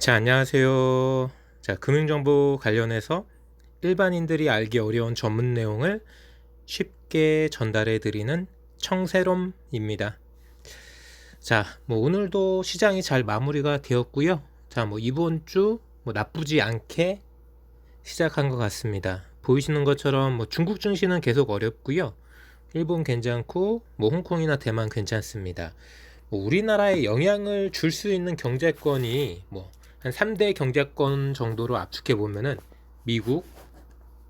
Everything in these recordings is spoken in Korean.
자, 안녕하세요. 자, 금융정보 관련해서 일반인들이 알기 어려운 전문 내용을 쉽게 전달해 드리는 청세롬입니다. 자, 오늘도 시장이 잘 마무리가 되었고요. 자, 이번 주 나쁘지 않게 시작한 것 같습니다. 보이시는 것처럼 중국 증시는 계속 어렵고요. 일본 괜찮고 홍콩이나 대만 괜찮습니다. 우리나라에 영향을 줄 수 있는 경제권이 한 3대 경제권 정도로 압축해 보면은 미국,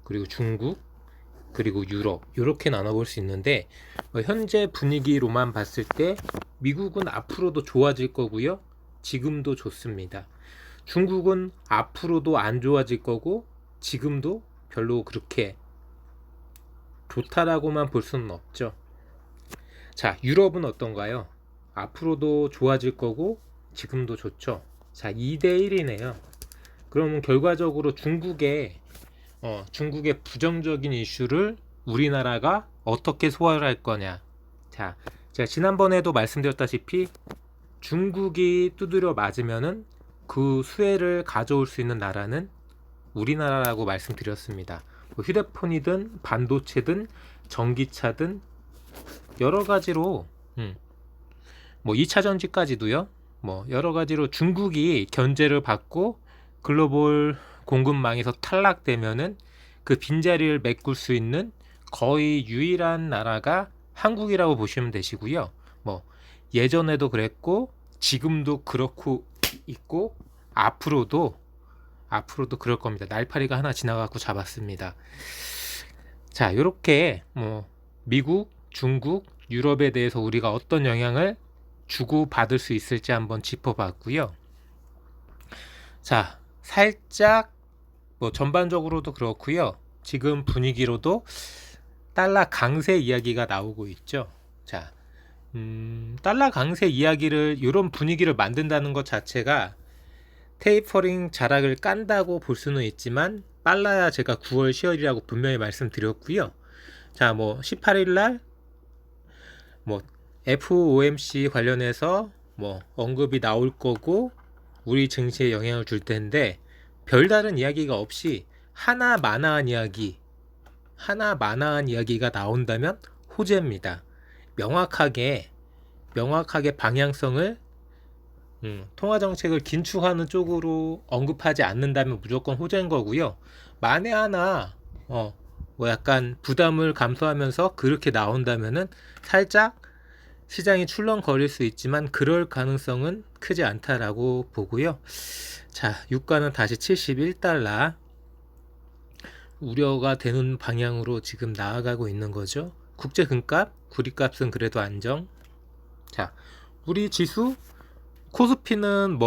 그리고 중국, 그리고 유럽 이렇게 나눠볼 수 있는데, 현재 분위기로만 봤을 때 미국은 앞으로도 좋아질 거고요. 지금도 좋습니다. 중국은 앞으로도 안 좋아질 거고 지금도 별로 그렇게 좋다라고만 볼 수는 없죠. 자, 유럽은 어떤가요? 앞으로도 좋아질 거고 지금도 좋죠. 자, 2대1이네요. 그러면 결과적으로 중국의 부정적인 이슈를 우리나라가 어떻게 소화할 거냐. 자, 제가 지난번에도 말씀드렸다시피 중국이 두드려 맞으면은 그 수혜를 가져올 수 있는 나라는 우리나라라고 말씀드렸습니다. 휴대폰이든 반도체든 전기차든 여러 가지로 2차 전지까지도요. 여러 가지로 중국이 견제를 받고 글로벌 공급망에서 탈락되면은 그 빈자리를 메꿀 수 있는 거의 유일한 나라가 한국이라고 보시면 되시고요. 예전에도 그랬고 지금도 그렇고 있고 앞으로도 그럴 겁니다. 날파리가 하나 지나가고 잡았습니다. 자, 이렇게 미국, 중국, 유럽에 대해서 우리가 어떤 영향을 주고받을 수 있을지 한번 짚어봤고요. 자, 살짝 전반적으로도 그렇고요. 지금 분위기로도 달러 강세 이야기가 나오고 있죠. 자, 달러 강세 이야기를 이런 분위기를 만든다는 것 자체가 테이퍼링 자락을 깐다고 볼 수는 있지만 빨라야 제가 9월 10월이라고 분명히 말씀드렸고요. 자, 18일 날 FOMC 관련해서 언급이 나올 거고 우리 증시에 영향을 줄 텐데, 별다른 이야기가 없이 하나마나한 이야기가 나온다면 호재입니다. 명확하게 방향성을 통화정책을 긴축하는 쪽으로 언급하지 않는다면 무조건 호재인 거고요. 만에 하나 약간 부담을 감수하면서 그렇게 나온다면은 살짝 시장이 출렁거릴 수 있지만 그럴 가능성은 크지 않다라고 보고요. 자, 유가는 다시 71달러 우려가 되는 방향으로 지금 나아가고 있는 거죠. 국제 금값, 구리값은 그래도 안정. 자, 우리 지수 코스피는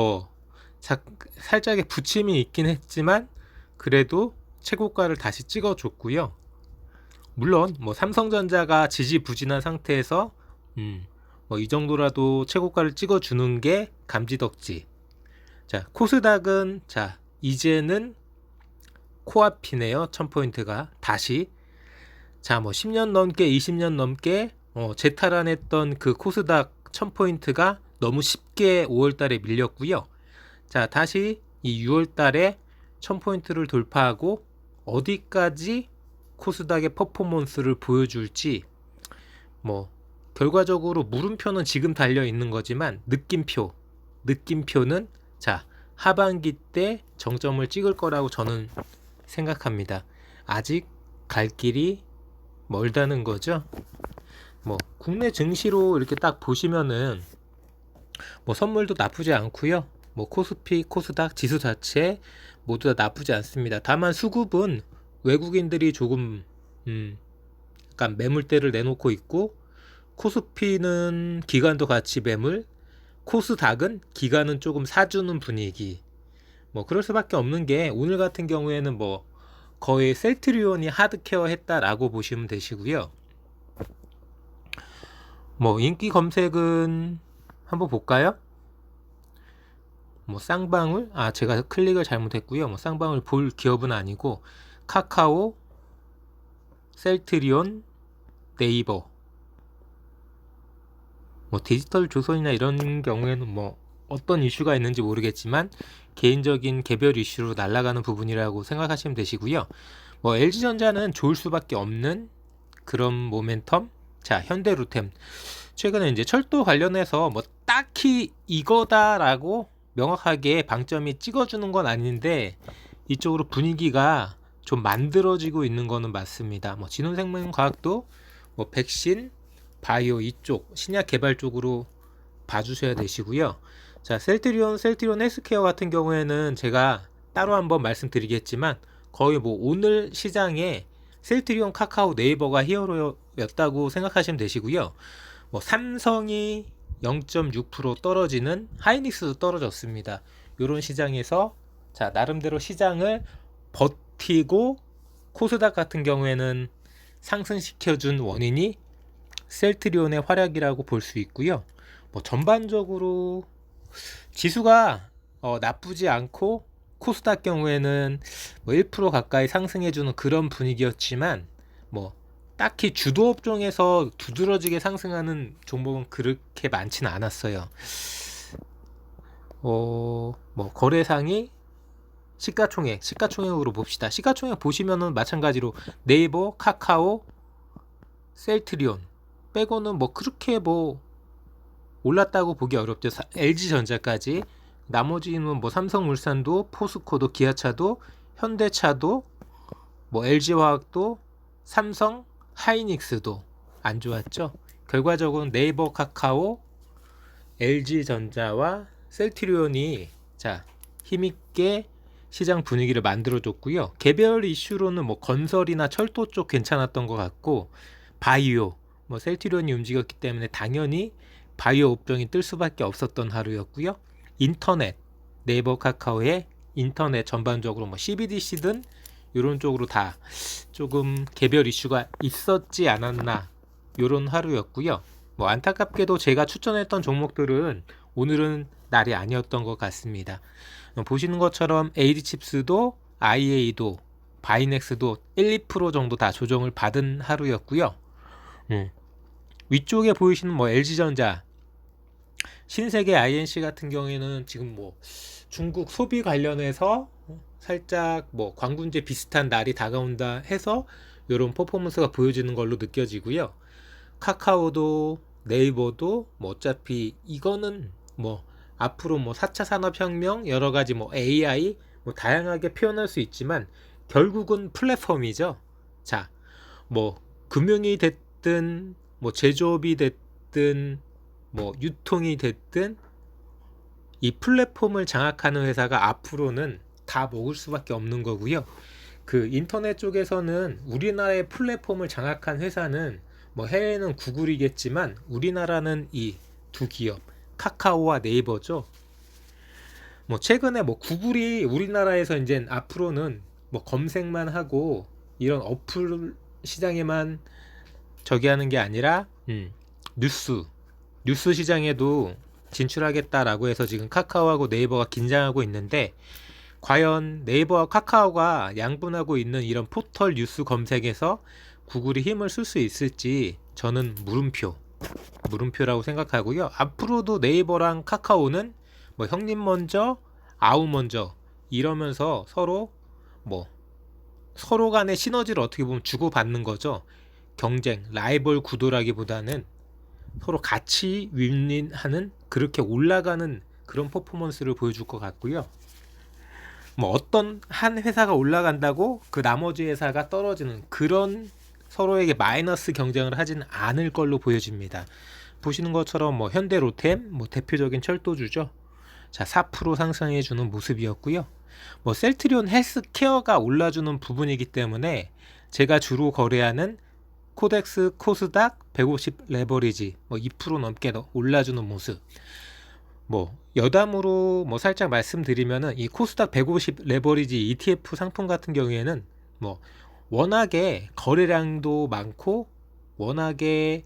살짝의 부침이 있긴 했지만 그래도 최고가를 다시 찍어줬고요. 물론 삼성전자가 지지부진한 상태에서 이 정도라도 최고가를 찍어주는 게 감지덕지. 자, 코스닥은 이제는 코앞이네요. 1000포인트가 다시. 자, 10년 넘게 20년 넘게 재탈환했던 그 코스닥 1000포인트가 너무 쉽게 5월달에 밀렸고요. 자, 다시 이 6월달에 1000포인트를 돌파하고 어디까지 코스닥의 퍼포먼스를 보여줄지 결과적으로 물음표는 지금 달려 있는 거지만 느낌표는 하반기 때 정점을 찍을 거라고 저는 생각합니다. 아직 갈 길이 멀다는 거죠. 국내 증시로 이렇게 딱 보시면은 선물도 나쁘지 않고요. 코스피, 코스닥 지수 자체 모두 다 나쁘지 않습니다. 다만 수급은 외국인들이 조금 약간 매물대를 내놓고 있고, 코스피는 기관도 같이 매물, 코스닥은 기관은 조금 사주는 분위기. 그럴 수밖에 없는 게, 오늘 같은 경우에는 거의 셀트리온이 하드케어 했다라고 보시면 되시고요. 인기 검색은 한번 볼까요? 쌍방울, 제가 클릭을 잘못했고요. 쌍방울 볼 기업은 아니고 카카오, 셀트리온, 네이버, 디지털 조선이나 이런 경우에는 어떤 이슈가 있는지 모르겠지만 개인적인 개별 이슈로 날아가는 부분이라고 생각하시면 되시고요. 뭐 LG전자는 좋을 수밖에 없는 그런 모멘텀. 자, 현대로템 최근에 이제 철도 관련해서 뭐 딱히 이거다라고 명확하게 방점이 찍어주는 건 아닌데 이쪽으로 분위기가 좀 만들어지고 있는 거는 맞습니다. 뭐 진원생명과학도 뭐 백신, 바이오 이쪽 신약 개발 쪽으로 봐주셔야 되시고요. 자, 셀트리온 헬스케어 같은 경우에는 제가 따로 한번 말씀드리겠지만 거의 뭐 오늘 시장에 셀트리온, 카카오, 네이버가 히어로였다고 생각하시면 되시고요. 뭐 삼성이 0.6% 떨어지는 하이닉스도 떨어졌습니다. 이런 시장에서 자, 나름대로 시장을 버티고 코스닥 같은 경우에는 상승시켜준 원인이 셀트리온의 활약이라고 볼 수 있고요. 뭐 전반적으로 지수가 나쁘지 않고 코스닥 경우에는 뭐 1% 가까이 상승해주는 그런 분위기였지만 뭐 딱히 주도 업종에서 두드러지게 상승하는 종목은 그렇게 많지는 않았어요. 뭐 거래상이 시가총액으로 봅시다. 시가총액 보시면은 마찬가지로 네이버, 카카오, 셀트리온 빼고는 뭐 그렇게 뭐 올랐다고 보기 어렵죠. LG전자까지. 나머지는 뭐 삼성물산도, 포스코도, 기아차도, 현대차도, 뭐 LG화학도, 삼성, 하이닉스도 안 좋았죠. 결과적으로 네이버, 카카오, LG전자와 셀트리온이 자, 힘있게 시장 분위기를 만들어줬고요. 개별 이슈로는 뭐 건설이나 철도 쪽 괜찮았던 것 같고, 바이오, 뭐 셀트리온이 움직였기 때문에 당연히 바이오 업종이 뜰 수밖에 없었던 하루였고요. 인터넷, 네이버, 카카오의 인터넷 전반적으로 뭐 CBDC든 이런 쪽으로 다 조금 개별 이슈가 있었지 않았나 이런 하루였고요. 뭐 안타깝게도 제가 추천했던 종목들은 오늘은 날이 아니었던 것 같습니다. 보시는 것처럼 AD칩스도 IA도 바이넥스도 1, 2% 정도 다 조정을 받은 하루였고요. 위쪽에 보이시는 뭐 LG전자, 신세계 INC 같은 경우에는 지금 뭐 중국 소비 관련해서 살짝 뭐 광군제 비슷한 날이 다가온다 해서 이런 퍼포먼스가 보여지는 걸로 느껴지고요. 카카오도 네이버도 뭐 어차피 이거는 뭐 앞으로 뭐 4차 산업혁명 여러 가지 뭐 AI 뭐 다양하게 표현할 수 있지만 결국은 플랫폼이죠. 자, 뭐 금융이 됐든 뭐 제조업이 됐든 뭐 유통이 됐든 이 플랫폼을 장악하는 회사가 앞으로는 다 먹을 수밖에 없는 거고요. 그 인터넷 쪽에서는 우리나라의 플랫폼을 장악한 회사는 뭐 해외는 구글이겠지만 우리나라는 이 두 기업 카카오와 네이버죠. 뭐 최근에 뭐 구글이 우리나라에서 이제 앞으로는 뭐 검색만 하고 이런 어플 시장에만 저기 하는 게 아니라 뉴스 시장에도 진출하겠다라고 해서 지금 카카오하고 네이버가 긴장하고 있는데 과연 네이버와 카카오가 양분하고 있는 이런 포털 뉴스 검색에서 구글이 힘을 쓸 수 있을지 저는 물음표라고 생각하고요. 앞으로도 네이버랑 카카오는 뭐 형님 먼저 아우 먼저 이러면서 서로 간의 시너지를 어떻게 보면 주고받는 거죠. 경쟁, 라이벌 구도라기보다는 서로 같이 윈윈하는 그렇게 올라가는 그런 퍼포먼스를 보여줄 것 같고요. 뭐 어떤 한 회사가 올라간다고 그 나머지 회사가 떨어지는 그런 서로에게 마이너스 경쟁을 하지는 않을 걸로 보여집니다. 보시는 것처럼 뭐 현대로템 뭐 대표적인 철도주죠. 자, 4% 상승해 주는 모습이었고요. 뭐 셀트리온 헬스케어가 올라주는 부분이기 때문에 제가 주로 거래하는 코덱스 코스닥 150 레버리지 뭐 2% 넘게 올라주는 모습. 뭐 여담으로 뭐 살짝 말씀드리면은 이 코스닥 150 레버리지 ETF 상품 같은 경우에는 뭐 워낙에 거래량도 많고 워낙에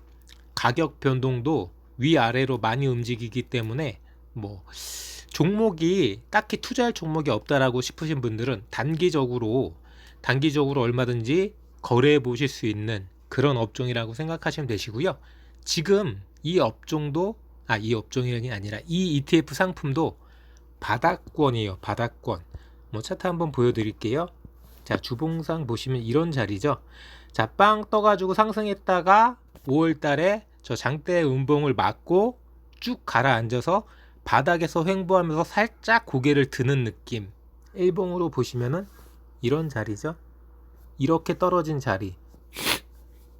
가격 변동도 위아래로 많이 움직이기 때문에 뭐 종목이 딱히 투자할 종목이 없다라고 싶으신 분들은 단기적으로 얼마든지 거래해 보실 수 있는 그런 업종이라고 생각하시면 되시고요. 지금 이 업종도 이 업종이 아니라 이 ETF 상품도 바닥권이에요. 바닥권. 뭐 차트 한번 보여드릴게요. 자, 주봉상 보시면 이런 자리죠. 자, 빵 떠가지고 상승했다가 5월 달에 저 장대 음봉을 맞고 쭉 가라앉아서 바닥에서 횡보하면서 살짝 고개를 드는 느낌. 일봉으로 보시면은 이런 자리죠. 이렇게 떨어진 자리.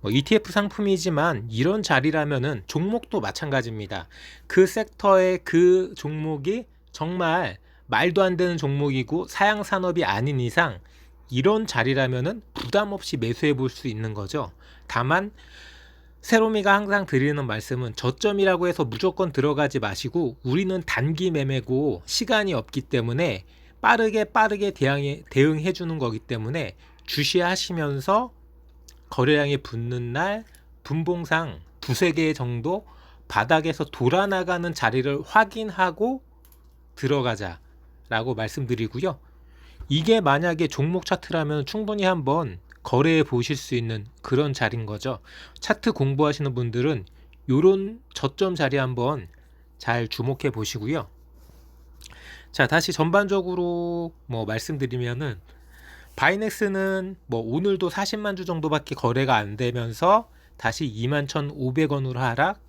ETF 상품이지만 이런 자리라면은 종목도 마찬가지입니다. 그 섹터의 그 종목이 정말 말도 안 되는 종목이고 사양 산업이 아닌 이상 이런 자리라면은 부담 없이 매수해 볼 수 있는 거죠. 다만 세로미가 항상 드리는 말씀은 저점이라고 해서 무조건 들어가지 마시고 우리는 단기 매매고 시간이 없기 때문에 빠르게 대응해 주는 거기 때문에 주시하시면서 거래량이 붙는 날 분봉상 두세 개 정도 바닥에서 돌아나가는 자리를 확인하고 들어가자 라고 말씀드리고요. 이게 만약에 종목 차트라면 충분히 한번 거래해 보실 수 있는 그런 자리인 거죠. 차트 공부하시는 분들은 요런 저점 자리 한번 잘 주목해 보시고요. 자, 다시 전반적으로 말씀드리면은 바이넥스는 오늘도 40만 주 정도밖에 거래가 안 되면서 다시 21,500원으로 하락,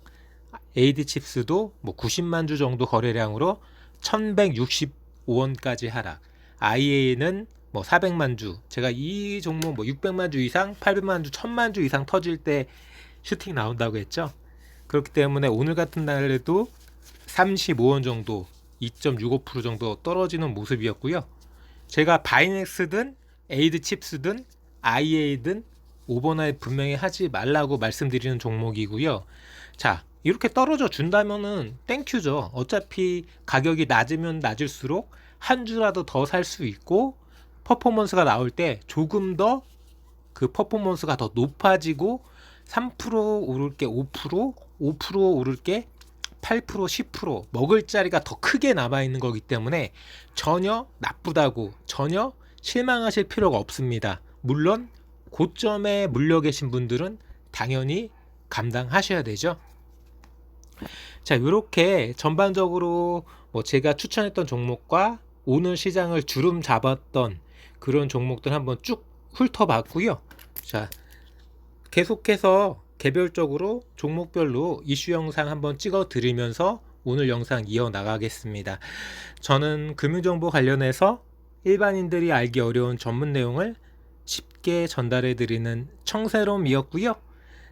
AD칩스도 90만 주 정도 거래량으로 1,165원까지 하락, IA는 400만 주, 제가 이 종목 600만 주 이상, 800만 주, 1000만 주 이상 터질 때 슈팅 나온다고 했죠. 그렇기 때문에 오늘 같은 날에도 35원 정도, 2.65% 정도 떨어지는 모습이었고요. 제가 바이넥스든 에이드칩스든 IA든 오버나잇 분명히 하지 말라고 말씀드리는 종목이고요. 자, 이렇게 떨어져 준다면은 땡큐죠. 어차피 가격이 낮으면 낮을수록 한 주라도 더 살 수 있고 퍼포먼스가 나올 때 조금 더 그 퍼포먼스가 더 높아지고 3% 오를 게 5%, 5% 오를 게 8%, 10% 먹을 자리가 더 크게 남아있는 거기 때문에 전혀 나쁘다고 전혀 실망하실 필요가 없습니다. 물론 고점에 물려 계신 분들은 당연히 감당하셔야 되죠. 자, 이렇게 전반적으로 제가 추천했던 종목과 오늘 시장을 주름 잡았던 그런 종목들 한번 쭉 훑어봤고요. 자, 계속해서 개별적으로 종목별로 이슈 영상 한번 찍어 드리면서 오늘 영상 이어나가겠습니다. 저는 금융정보 관련해서 일반인들이 알기 어려운 전문 내용을 쉽게 전달해 드리는 청새롬이었고요.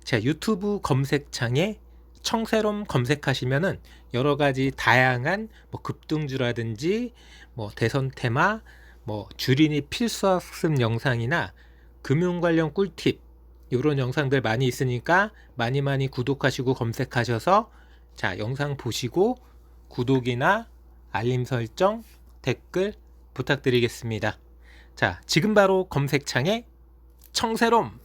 자, 유튜브 검색창에 청새롬 검색하시면은 여러가지 다양한 급등주라든지 대선 테마, 주린이 필수학습 영상이나 금융 관련 꿀팁 이런 영상들 많이 있으니까 많이 구독하시고 검색하셔서 자, 영상 보시고 구독이나 알림 설정, 댓글 부탁드리겠습니다. 자, 지금 바로 검색창에 청새롬